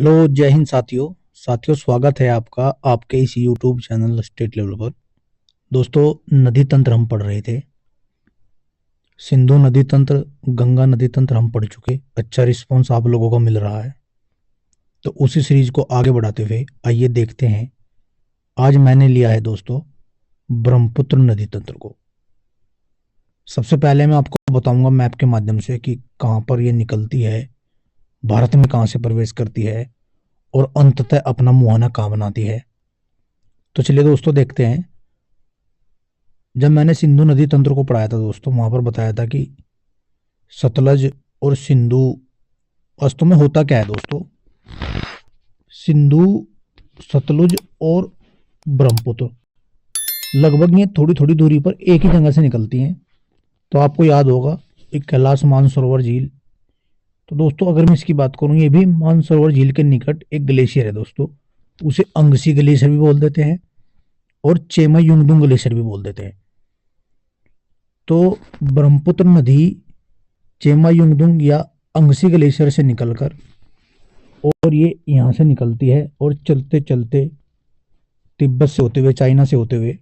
Hello, जय हिंद साथियों। स्वागत है आपका आपके इस यूट्यूब चैनल स्टेट लेवल पर। दोस्तों, नदी तंत्र हम पढ़ रहे थे। सिंधु नदी तंत्र, गंगा नदी तंत्र हम पढ़ चुके। अच्छा रिस्पॉन्स आप लोगों को मिल रहा है, तो उसी सीरीज को आगे बढ़ाते हुए आइए देखते हैं। आज मैंने लिया है दोस्तों ब्रह्मपुत्र नदी तंत्र को। सबसे पहले मैं आपको बताऊंगा मैप के माध्यम से कि कहाँ पर ये निकलती है, भारत में कहाँ से प्रवेश करती है और अंततः अपना मुहाना कहाँ बनाती है। तो चलिए दोस्तों देखते हैं। जब मैंने सिंधु नदी तंत्र को पढ़ाया था दोस्तों, वहां पर बताया था कि सतलज और सिंधु, वास्तव में होता क्या है दोस्तों, सिंधु, सतलुज और ब्रह्मपुत्र लगभग ये थोड़ी थोड़ी दूरी पर एक ही जगह से निकलती हैं। तो आपको याद होगा एक कैलाश मानसरोवर झील। तो दोस्तों अगर मैं इसकी बात करूं, ये भी मानसरोवर झील के निकट एक ग्लेशियर है दोस्तों। उसे अंगसी ग्लेशियर भी बोल देते हैं और चेमा युंगडुंग ग्लेशियर भी बोल देते हैं। तो ब्रह्मपुत्र नदी चेमा युंगडुंग या अंगसी ग्लेशियर से निकलकर और ये यहाँ से निकलती है और चलते चलते तिब्बत से होते हुए, चाइना से होते हुए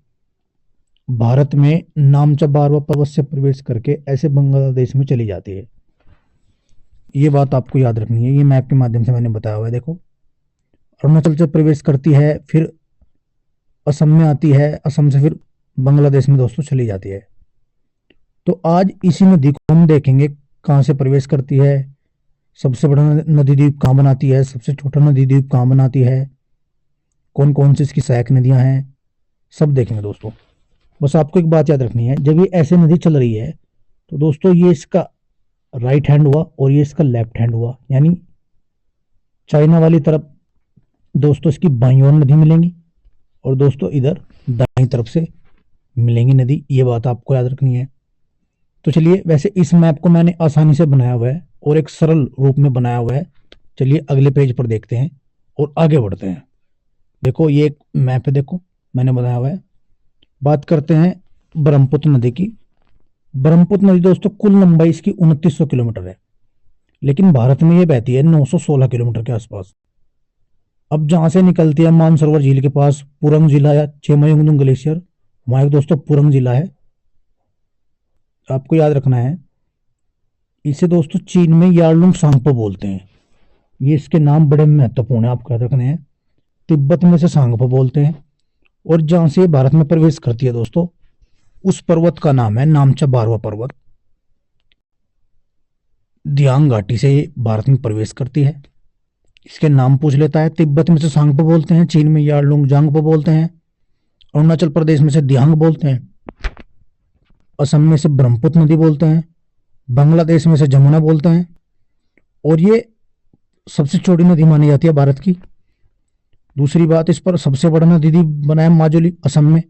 भारत में नामचा बारवा पर्वत से प्रवेश करके ऐसे बांग्लादेश में चली जाती है। ये बात आपको याद रखनी है, ये मैप के माध्यम से मैंने बताया हुआ है। देखो, अरुणाचल से प्रवेश करती है, फिर असम में आती है, असम से फिर बांग्लादेश में दोस्तों चली जाती है। तो आज इसी नदी को हम देखेंगे कहाँ से प्रवेश करती है, सबसे बड़ा नदी द्वीप कहाँ बनाती है, सबसे छोटा नदी द्वीप कहाँ बनाती है, कौन कौन सी इसकी सहायक नदियां हैं, सब देखेंगे दोस्तों। बस आपको एक बात याद रखनी है, जब ये ऐसे नदी चल रही है तो दोस्तों ये इसका राइट हैंड हुआ और ये इसका लेफ्ट हैंड हुआ, यानी चाइना वाली तरफ दोस्तों इसकी बाईं ओर नदी मिलेंगी और दोस्तों इधर दाईं तरफ से मिलेंगी नदी। ये बात आपको याद रखनी है। तो चलिए, वैसे इस मैप को मैंने आसानी से बनाया हुआ है और एक सरल रूप में बनाया हुआ है। चलिए अगले पेज पर देखते हैं और आगे बढ़ते हैं। देखो ये एक मैप है, देखो मैंने बनाया हुआ है। बात करते हैं ब्रह्मपुत्र नदी की। ब्रह्मपुत्र नदी दोस्तों कुल लंबाई इसकी 2900 किलोमीटर है, लेकिन भारत में ये बहती है 916 किलोमीटर के आसपास। अब जहां से निकलती है मानसरोवर झील के पास पुरंग जिला या चेमायुंगडुंग ग्लेशियर, वहां एक दोस्तों पुरंग जिला है, आपको याद रखना है। इसे दोस्तों चीन में यार्लुंग सांगपो बोलते हैं। ये इसके नाम बड़े महत्वपूर्ण है, आपको याद रखने हैं। तिब्बत में से सांगपो बोलते हैं। और जहां से भारत में प्रवेश करती है दोस्तों, उस पर्वत का नाम है नामचा बारवा पर्वत। दियांग घाटी से भारत में प्रवेश करती है। इसके नाम पूछ लेता है। तिब्बत में से सांगपो बोलते हैं, चीन में यार्लुंग जांगपो बोलते हैं, अरुणाचल प्रदेश में से दियांग बोलते हैं, असम में से ब्रह्मपुत्र नदी बोलते हैं, बांग्लादेश में से जमुना बोलते हैं। और ये सबसे छोटी नदी मानी जाती है भारत की। दूसरी बात, इस पर सबसे बड़ा नदी द्वीप बना है माजुली असम में,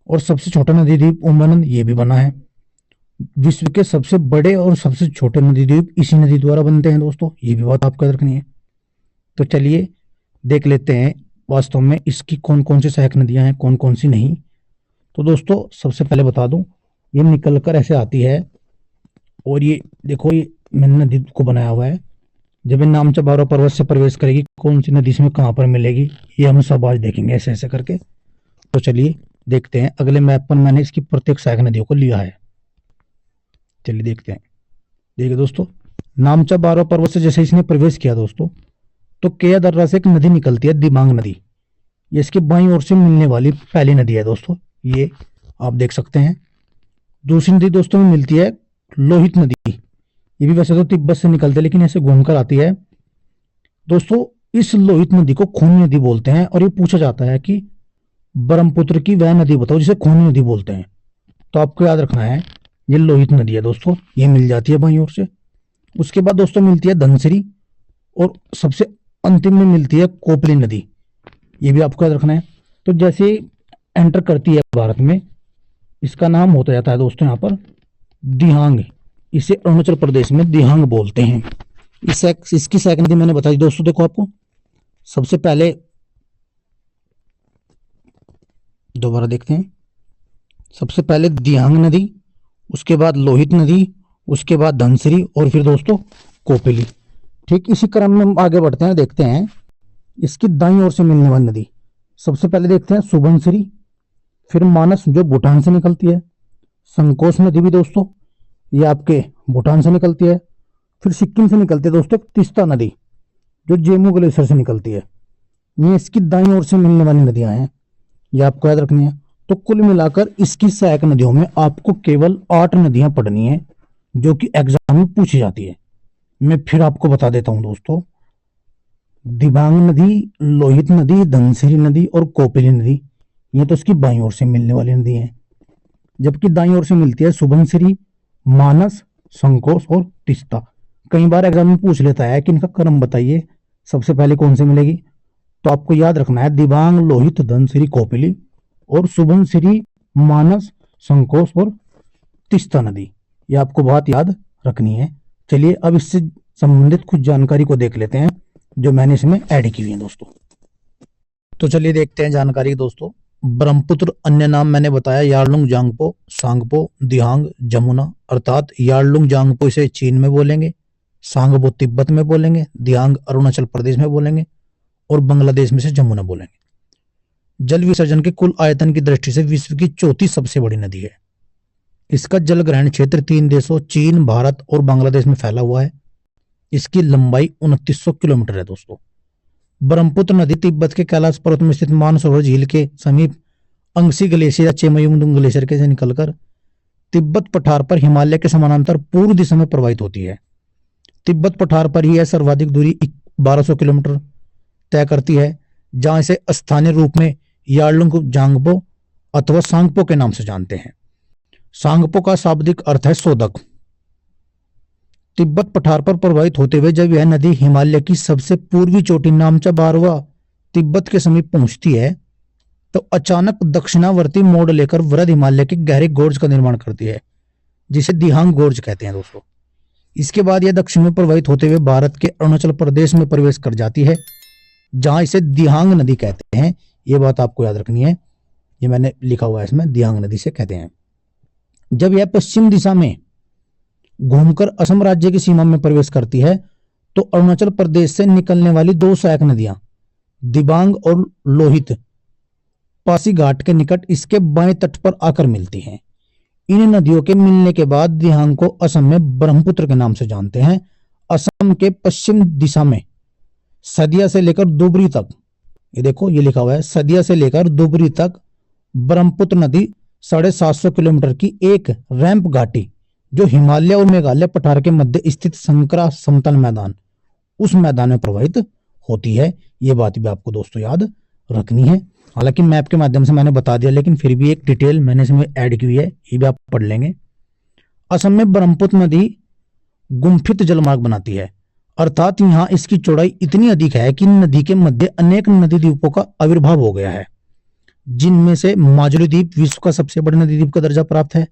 और सबसे छोटा नदी द्वीप उमानंद ये भी बना है। विश्व के सबसे बड़े और सबसे छोटे नदी द्वीप इसी नदी द्वारा बनते हैं दोस्तों, ये भी बात आपको याद रखनी है। तो चलिए देख लेते हैं वास्तव में इसकी कौन कौन सी सहायक नदियां हैं, कौन कौन सी नहीं। तो दोस्तों सबसे पहले बता दूं, ये निकल कर ऐसे आती है और ये देखो, ये मैंने नदी को बनाया हुआ है। जब ये नामचा बारवा पर्वत से प्रवेश करेगी, कौन सी नदी इसमें कहाँ पर मिलेगी, ये हम सब आज देखेंगे ऐसे ऐसे करके। तो चलिए देखते हैं। अगले मैप पर मैंने इसकी प्रत्येक सहायक नदियों को लिया है। चलिए देखते हैं। देखिए दोस्तों, नामचा बारवा पर्वत से जैसे इसने प्रवेश किया दोस्तों, तो केया दर्रा से एक नदी निकलती है, दिबांग नदी। ये इसकी बाईं ओर से मिलने वाली पहली नदी है दोस्तों, ये आप देख सकते हैं। दूसरी नदी दोस्तों में मिलती है लोहित नदी। ये भी वैसे तो तिब्बत से निकलती है, लेकिन ऐसे घूमकर आती है दोस्तों। इस लोहित नदी को खूनी नदी बोलते हैं। और ये पूछा जाता है कि ब्रह्मपुत्र की वह नदी बताओ जिसे खूनी नदी बोलते हैं। तो आपको याद रखना है ये लोहित नदी है दोस्तों, ये मिल जाती है बाईं ओर से। उसके बाद दोस्तों मिलती है धनसिरी, और सबसे अंतिम में मिलती है कोपली नदी, ये भी आपको याद रखना है। तो जैसे एंटर करती है भारत में, इसका नाम होता जाता है दोस्तों यहाँ पर दिहांग। इसे अरुणाचल प्रदेश में दिहांग बोलते हैं। इसकी सहायक नदी मैंने बताई दोस्तों। देखो आपको सबसे पहले दोबारा देखते हैं। सबसे पहले दिहांग नदी, उसके बाद लोहित नदी, उसके बाद धनसिरी और फिर दोस्तों कोपिली। ठीक इसी क्रम में हम आगे बढ़ते हैं, देखते हैं इसकी दाईं ओर से मिलने वाली नदी। सबसे पहले देखते हैं सुबनसिरी, फिर मानस जो भूटान से निकलती है, संकोश नदी भी दोस्तों ये आपके भूटान से निकलती है, फिर सिक्किम से निकलती है दोस्तों तीस्ता नदी जो जेमू ग्लेशियर से निकलती है। ये इसकी दाईं ओर से मिलने वाली नदियां हैं, ये आपको याद रखनी है। तो कुल मिलाकर इसकी सहायक नदियों में आपको केवल 8 नदियां पढ़नी है जो कि एग्जाम में पूछी जाती है। मैं फिर आपको बता देता हूं दोस्तों, दिबांग नदी, लोहित नदी, धनसिरी नदी और कोपिली नदी, ये तो इसकी बाईं ओर से मिलने वाली नदी है। जबकि दाईं ओर से मिलती है सुबनसिरी, मानस, संकोश और तीस्ता। कई बार एग्जाम में पूछ लेता है कि इनका क्रम बताइए, सबसे पहले कौन सी मिलेगी। तो आपको याद रखना है दिबांग, लोहित, धनसिरी, कोपिली और सुबनसिरी, मानस, संकोश और तीस्ता नदी, ये आपको बात याद रखनी है। चलिए अब इससे संबंधित कुछ जानकारी को देख लेते हैं जो मैंने इसमें ऐड की हुई है दोस्तों। तो चलिए देखते हैं जानकारी दोस्तों। ब्रह्मपुत्र अन्य नाम मैंने बताया यारलुंग जांगपो, सांगपो, दिहांग, जमुना, अर्थात यारलुंग जांगपो इसे चीन में बोलेंगे, सांगपो तिब्बत में बोलेंगे, दिहांग अरुणाचल प्रदेश में बोलेंगे और बांग्लादेश में से जमुना बोलेंगे। जल विसर्जन के कुल आयतन की दृष्टि से विश्व की चौथी सबसे बड़ी नदी है। इसका जल ग्रहण क्षेत्र 3 देशों चीन, भारत और बांग्लादेश में फैला हुआ है। इसकी लंबाई 2900 किलोमीटर है दोस्तों। ब्रह्मपुत्र नदी तिब्बत के कैलाश पर्वत में स्थित मानसरोवर झील के समीप अंगसी ग्लेशियर या चेमयुंगडुंग ग्लेशियर के से निकलकर तिब्बत पठार पर हिमालय के समानांतर पूर्व दिशा में प्रवाहित होती है। तिब्बत पठार पर ही यह सर्वाधिक दूरी 1200 किलोमीटर तय करती है, जहां इसे स्थानीय रूप में यारलुंग जांगपो अथवा सांगपो के नाम से जानते हैं। सांगपो का शाब्दिक अर्थ है सोदक। तिब्बत पठार पर प्रवाहित होते हुए जब यह नदी हिमालय की सबसे पूर्वी चोटी नामचा बारवा तिब्बत के समीप पहुंचती है तो अचानक दक्षिणावर्ती मोड़ लेकर वृहद हिमालय के गहरे गोर्ज का निर्माण करती है, जिसे दिहांग गोर्ज कहते हैं दोस्तों। इसके बाद यह दक्षिण में प्रवाहित होते हुए भारत के अरुणाचल प्रदेश में प्रवेश कर जाती है, जहां इसे दिहांग नदी कहते हैं। यह बात आपको याद रखनी है, ये मैंने लिखा हुआ है इसमें, दिहांग नदी से कहते हैं। जब यह पश्चिम दिशा में घूमकर असम राज्य की सीमा में प्रवेश करती है तो अरुणाचल प्रदेश से निकलने वाली 2 सहायक नदियां दिबांग और लोहित पासीघाट के निकट इसके बाएं तट पर आकर मिलती हैं। इन नदियों के मिलने के बाद दिहांग को असम में ब्रह्मपुत्र के नाम से जानते हैं। असम के पश्चिम दिशा में सदिया से लेकर धुबरी तक, ये देखो ये लिखा हुआ है, सदिया से लेकर धुबरी तक ब्रह्मपुत्र नदी 750 किलोमीटर की एक रैंप घाटी जो हिमालय और मेघालय पठार के मध्य स्थित संकरा समतल मैदान, उस मैदान में प्रवाहित होती है। ये बात भी आपको दोस्तों याद रखनी है। हालांकि मैप के माध्यम से मैंने बता दिया, लेकिन फिर भी एक डिटेल मैंने इसमें ऐड की हुई है, ये भी आप पढ़ लेंगे। असम में ब्रह्मपुत्र नदी गुम्फित जलमार्ग बनाती है, अर्थात यहाँ इसकी चौड़ाई इतनी अधिक है कि नदी के मध्य अनेक नदी द्वीपों का आविर्भाव हो गया है, जिनमें से माजुली द्वीप विश्व का सबसे बड़े नदी द्वीप का दर्जा प्राप्त है।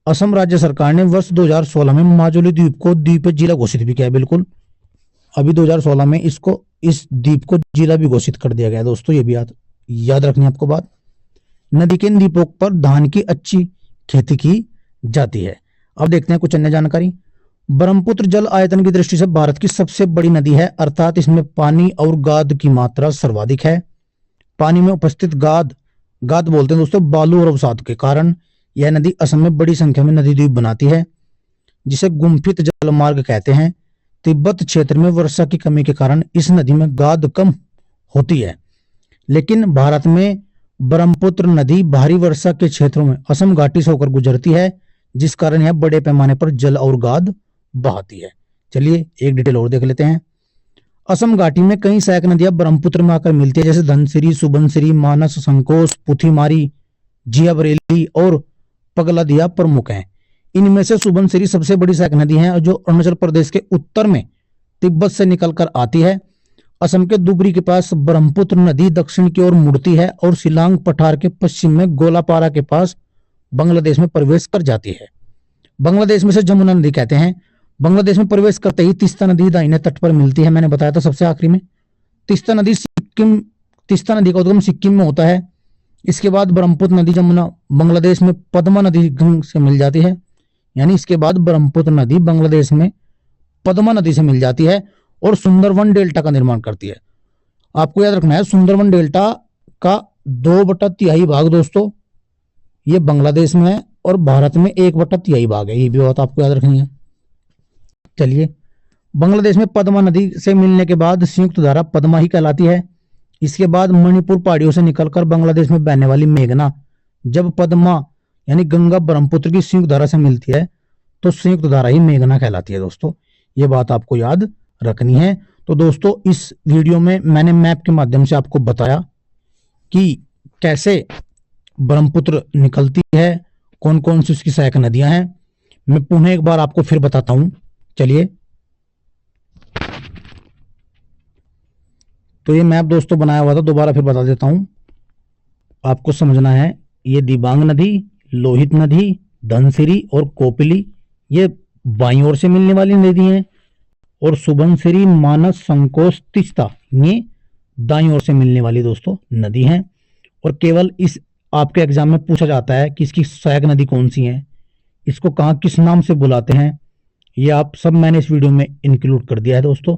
असम राज्य सरकार ने वर्ष 2016 में माजुली द्वीप को द्वीप जिला घोषित भी किया। बिल्कुल अभी 2016 में इस द्वीप को जिला भी घोषित कर दिया गया दोस्तों, ये भी याद रखनी है आपको बात। नदी के द्वीपों पर धान की अच्छी खेती की जाती है। अब देखते हैं कुछ अन्य जानकारी। ब्रह्मपुत्र जल आयतन की दृष्टि से भारत की सबसे बड़ी नदी है, अर्थात इसमें पानी और गाद की मात्रा सर्वाधिक है। पानी में उपस्थित गाद बोलते हैं दोस्तों बालू और अवसाद के कारण यह नदी असम में बड़ी संख्या में नदी द्वीप बनाती है, जिसे गुम्फित जलमार्ग कहते हैं। तिब्बत क्षेत्र में वर्षा की कमी के कारण इस नदी में गाद कम होती है, लेकिन भारत में ब्रह्मपुत्र नदी भारी वर्षा के क्षेत्रों में असम घाटी से होकर गुजरती है, जिस कारण यह बड़े पैमाने पर जल और गाद बहाती है। चलिए एक डिटेल और देख लेते हैं। असम घाटी में कई सहायक नदियां ब्रह्मपुत्र में आकर मिलती है, जैसे धनसिरी, सुबनसिरी, मानस, संकोश, पुथीमारी, जियाबरेली और पगलादिया प्रमुख हैं। इनमें से सुबनसिरी सबसे बड़ी सहायक नदी है, जो अरुणाचल प्रदेश के उत्तर में तिब्बत से निकलकर आती है। असम के धुबरी के पास ब्रह्मपुत्र नदी दक्षिण की ओर मुड़ती है और शिलांग पठार के पश्चिम में गोलापारा के पास बांग्लादेश में प्रवेश कर जाती है। बांग्लादेश में से जमुना नदी कहते हैं। बांग्लादेश में प्रवेश करते ही तीस्ता नदी दाहिने तट पर मिलती है, मैंने बताया था सबसे आखिरी में। तीस्ता नदी का उद्गम सिक्किम में होता है। इसके बाद ब्रह्मपुत्र नदी जमुना बांग्लादेश में पद्मा नदी से मिल जाती है, यानी इसके बाद ब्रह्मपुत्र नदी बांग्लादेश में पद्मा नदी से मिल जाती है और सुंदरवन डेल्टा का निर्माण करती है। आपको याद रखना है सुंदरवन डेल्टा का 2/3 भाग दोस्तों ये बांग्लादेश में है और भारत में 1/3 भाग है। ये भी बात आपको याद रखनी है। चलिए, बांग्लादेश में पद्मा नदी से मिलने के बाद संयुक्त धारा पद्मा ही कहलाती है। इसके बाद मणिपुर पहाड़ियों से निकलकर बांग्लादेश में बहने वाली मेघना जब पद्मा यानी गंगा ब्रह्मपुत्र की संयुक्त धारा से मिलती है तो संयुक्त धारा ही मेघना कहलाती है दोस्तों। ये बात आपको याद रखनी है। तो दोस्तों इस वीडियो में मैंने मैप के माध्यम से आपको बताया कि कैसे ब्रह्मपुत्र निकलती है, कौन कौन सी उसकी सहायक नदियां हैं। मैं पुनः एक बार आपको फिर बताता हूं। चलिए, तो ये मैप दोस्तों बनाया हुआ था, दोबारा फिर बता देता हूं। आपको समझना है, ये दिबांग नदी, लोहित नदी, धनसिरी और कोपिली ये बाईं ओर से मिलने वाली नदी हैं और सुबनसिरी, मानस, संकोच, तिस्ता ये दाईं ओर से मिलने वाली दोस्तों नदी हैं। और केवल इस आपके एग्जाम में पूछा जाता है कि इसकी सहायक नदी कौन सी है, इसको कहाँ किस नाम से बुलाते हैं, ये आप सब मैंने इस वीडियो में इंक्लूड कर दिया है दोस्तों।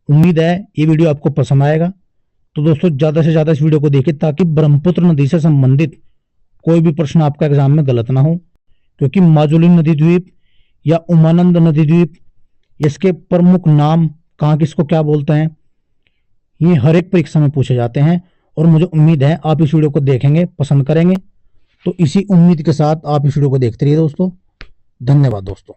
उम्मीद है ये वीडियो आपको पसंद आएगा। तो दोस्तों ज़्यादा से ज़्यादा इस वीडियो को देखिए ताकि ब्रह्मपुत्र नदी से संबंधित कोई भी प्रश्न आपका एग्जाम में गलत ना हो, क्योंकि माजुली नदी द्वीप या उमानंद नदी द्वीप इसके प्रमुख नाम कहाँ किसको क्या बोलते हैं ये हर एक परीक्षा में पूछे जाते हैं। और मुझे उम्मीद है आप इस वीडियो को देखेंगे, पसंद करेंगे। तो इसी उम्मीद के साथ आप इस वीडियो को देखते रहिए दोस्तों। धन्यवाद दोस्तों।